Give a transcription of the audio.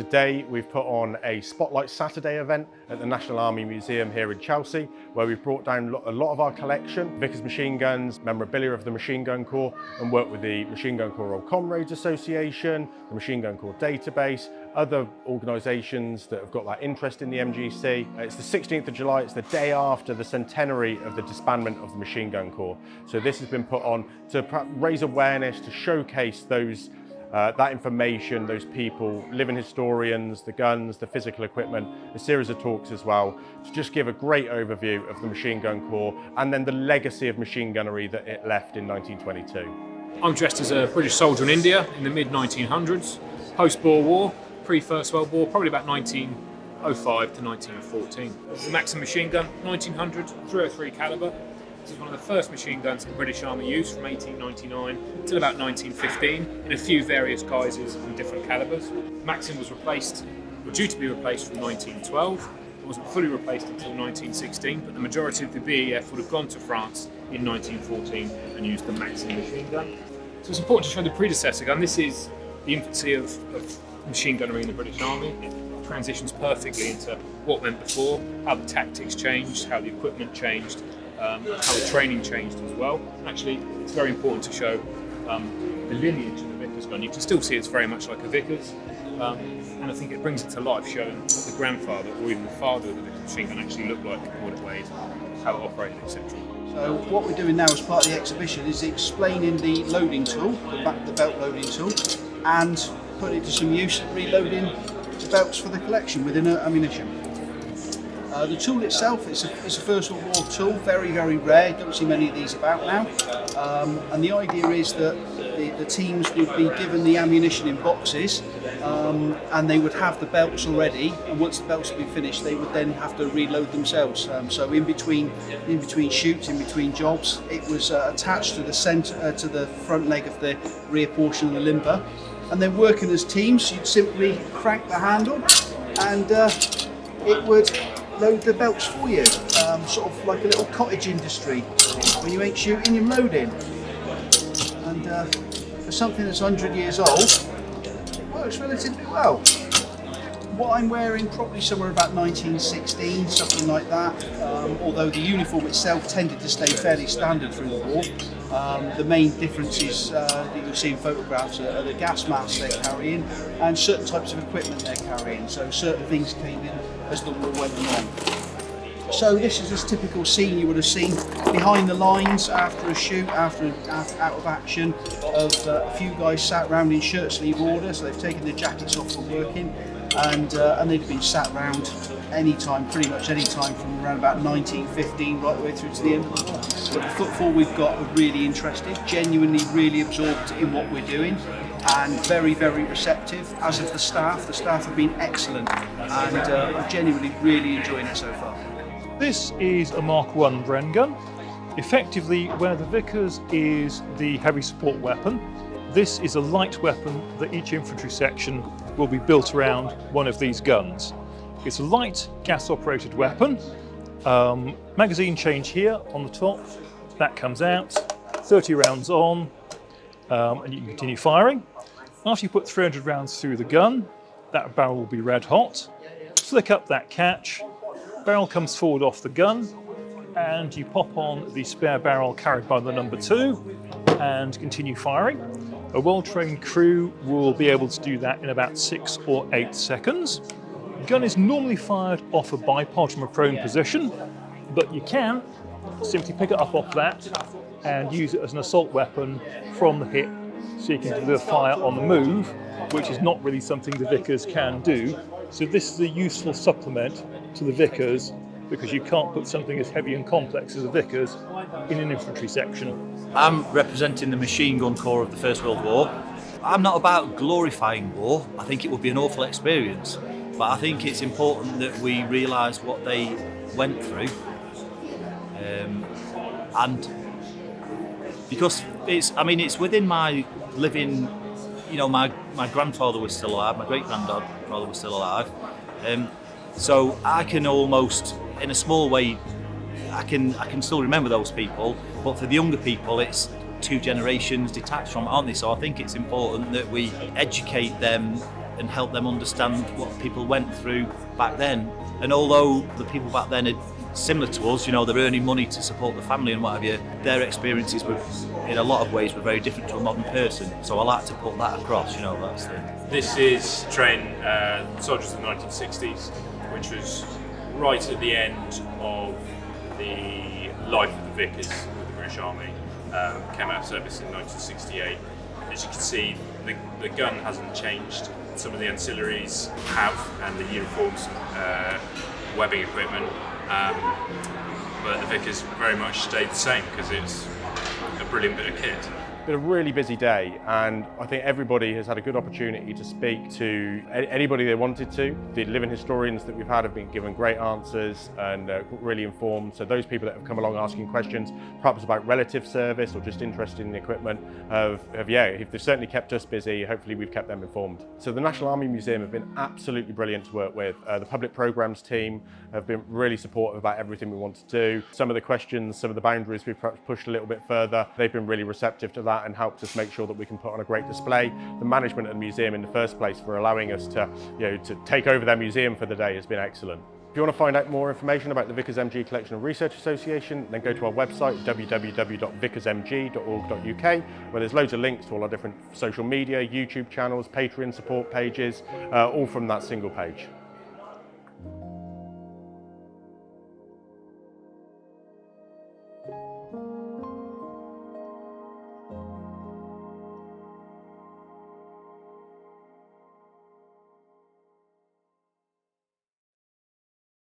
today we've put on a Spotlight Saturday event at the National Army Museum here in Chelsea, where we've brought down a lot of our collection, Vickers machine guns, memorabilia of the Machine Gun Corps, and worked with the Machine Gun Corps Old Comrades Association, the Machine Gun Corps Database, other organisations that have got that interest in the MGC. It's the 16th of July, it's the day after the centenary of the disbandment of the Machine Gun Corps. So this has been put on to raise awareness, to showcase those that information, those people, living historians, the guns, the physical equipment, a series of talks as well, to just give a great overview of the Machine Gun Corps and then the legacy of machine gunnery that it left in 1922. I'm dressed as a British soldier in India in the mid-1900s, post-Boer War, pre-First World War, probably about 1905 to 1914. The Maxim machine gun, 1900, 303 caliber. This is one of the first machine guns the British Army used from 1899 until about 1915 in a few various guises and different calibers. Maxim was replaced, or due to be replaced from 1912. It wasn't fully replaced until 1916, but the majority of the BEF would have gone to France in 1914 and used the Maxim machine gun. So it's important to show the predecessor gun. This is the infancy of machine gunnery in the British Army. It transitions perfectly into what went before, how the tactics changed, how the equipment changed, how the training changed as well. Actually, it's very important to show the lineage of the Vickers gun. You can still see it's very much like a Vickers, and I think it brings it to life, showing what the grandfather or even the father of the Vickers machine gun actually looked like, what it weighed, how it operated, etc. So what we're doing now as part of the exhibition is explaining the loading tool, the belt loading tool, and putting it to some use, reloading the belts for the collection with inert ammunition. The tool itself is a First World War tool, very, very rare. Don't see many of these about now. And the idea is that the teams would be given the ammunition in boxes, and they would have the belts already. And once the belts have been finished, they would then have to reload themselves. So in between shoots, in between jobs, it was attached to the center, to the front leg of the rear portion of the limber. And then working as teams, you'd simply crank the handle, and it would load the belts for you, sort of like a little cottage industry. When you ain't shooting, you're loading. And for something that's 100 years old, it works relatively well. What I'm wearing, probably somewhere about 1916, something like that, although the uniform itself tended to stay fairly standard through the war. The main differences that you'll see in photographs are the gas masks they're carrying and certain types of equipment they're carrying. So certain things came in as the war went along. So this is this typical scene you would have seen behind the lines after a shoot, after out of action, of a few guys sat around in shirt sleeve order. So they've taken their jackets off for working, and they've been sat around pretty much any time from around about 1915 right the way through to the end of the war. But the footfall we've got are really interested, genuinely really absorbed in what we're doing, and very, very receptive, as of the staff. The staff have been excellent, and are genuinely really enjoying it so far. This is a Mark I Bren gun. Effectively, where the Vickers is the heavy support weapon, this is a light weapon that each infantry section will be built around one of these guns. It's a light gas-operated weapon. Magazine change here on the top. That comes out, 30 rounds on, and you can continue firing. After you put 300 rounds through the gun, that barrel will be red hot. Flick up that catch, barrel comes forward off the gun, and you pop on the spare barrel carried by the number 2 and continue firing. A well-trained crew will be able to do that in about 6 or 8 seconds. The gun is normally fired off a bipod from a prone position, but you can simply pick it up off that and use it as an assault weapon from the hip, so you can deliver fire on the move, which is not really something the Vickers can do. So this is a useful supplement to the Vickers, because you can't put something as heavy and complex as a Vickers in an infantry section. I'm representing the Machine Gun Corps of the First World War. I'm not about glorifying war. I think it would be an awful experience, but I think it's important that we realise what they went through, and because it's within my living. You know, my grandfather was still alive, my great granddad father was still alive, so I can almost, in a small way, I can still remember those people. But for the younger people, it's 2 generations detached from it, aren't they? So I think it's important that we educate them and help them understand what people went through back then. And although the people back then are similar to us, you know, they're earning money to support the family and what have you, their experiences were, in a lot of ways, were very different to a modern person. So I like to put that across, you know, that's the... This is train soldiers of the 1960s, which was right at the end of the life of the Vickers with the British Army. Came out of service in 1968. As you can see, the gun hasn't changed. Some of the ancillaries have, and the uniforms, webbing equipment, but the Vickers very much stayed the same because it's a brilliant bit of kit. It's been a really busy day, and I think everybody has had a good opportunity to speak to anybody they wanted to. The living historians that we've had have been given great answers and really informed. So those people that have come along asking questions, perhaps about relative service or just interested in the equipment, they've certainly kept us busy. Hopefully we've kept them informed. So the National Army Museum have been absolutely brilliant to work with. The public programs team have been really supportive about everything we want to do. Some of the questions, some of the boundaries we've perhaps pushed a little bit further, they've been really receptive to that and helped us make sure that we can put on a great display. The management of the museum in the first place for allowing us to take over their museum for the day has been excellent. If you want to find out more information about the Vickers MG Collection and Research Association, then go to our website www.vickersmg.org.uk, where there's loads of links to all our different social media, YouTube channels, Patreon support pages, all from that single page.